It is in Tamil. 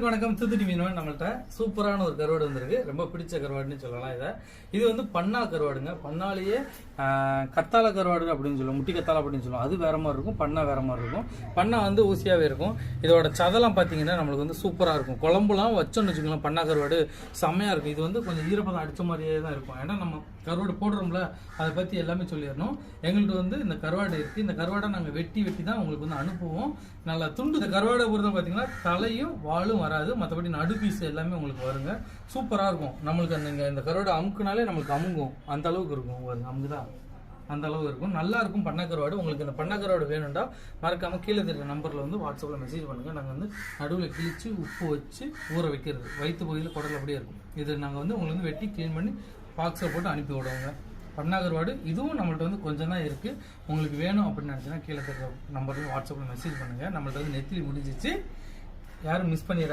வணக்கம். தூத்துக்குடி மீனவன் நம்மள்ட்ட சூப்பரான ஒரு கருவாடு வந்திருக்கு. ரொம்ப பிடிச்ச கருவாடுன்னு சொல்லலாம். இது வந்து பண்ணா கருவாடுங்க. பண்ணாலேயே கத்தாழை கருவாடு அப்படின்னு சொல்லுவோம், முட்டி கத்தாழை அப்படின்னு சொல்லுவோம். அது வேற மாதிரி இருக்கும், பண்ணா வேற மாதிரி இருக்கும். பண்ணா வந்து ஊசியாவே இருக்கும். இதோட சதெல்லாம் பார்த்தீங்கன்னா நம்மளுக்கு வந்து சூப்பராக இருக்கும். குழம்புலாம் வச்சோன்னு வச்சுக்கலாம், பண்ணா கருவாடு செம்மையாக இருக்கும். இது வந்து கொஞ்சம் ஈரப்பதம் அடித்த மாதிரியே தான் இருக்கும். ஏன்னா நம்ம கருவாடு போடுறோம்ல, அதை பற்றி எல்லாமே சொல்லிடணும். எங்கள்கிட்ட வந்து இந்த கருவாடு இருக்குது. இந்த கருவாடை நாங்கள் வெட்டி தான் உங்களுக்கு வந்து அனுப்புவோம். நல்லா துண்டு. இந்த கருவாடை பொறுத்த பார்த்தீங்கன்னா தலையும் வாழும் வராது, மற்றபடி நடு பீஸ் எல்லாமே உங்களுக்கு வருங்க. சூப்பராக இருக்கும். நம்மளுக்கு இந்த கருவாடை அமுக்குனாலே நம்மளுக்கு அமுங்கும், அந்த அளவுக்கு இருக்கும். அமுக்குதான் அந்த அளவு இருக்கும். நல்லா இருக்கும் பண்ணை கருவாடு. உங்களுக்கு இந்த பண்ணை கருவாடு வேணும்டா மறக்காம கீழே தெரியுற நம்பரில் வந்து வாட்ஸ்அப்பில் மெசேஜ் பண்ணுங்கள். நாங்கள் வந்து நடுவில் கிழிச்சு உப்பு வச்சு ஊற வைக்கிறது. வயிற்று பகுதியில் குடல் அப்படியே இருக்கும். இது நாங்கள் வந்து உங்களுக்கு வந்து வெட்டி க்ளீன் பண்ணி பாக்ஸில் போட்டு அனுப்பி விடுவோங்க. பண்ணா கருவாடு இதுவும் நம்மள்ட்ட வந்து கொஞ்சம் தான் இருக்குது. உங்களுக்கு வேணும் அப்படின்னு நினச்சின்னா கீழே தெரியுற நம்பரில் வாட்ஸ்அப்பில் மெசேஜ் பண்ணுங்கள். நம்மள்ட்ட வந்து நெத்திலி முடிஞ்சிச்சு, யாரும் மிஸ் பண்ணிடுறாங்க.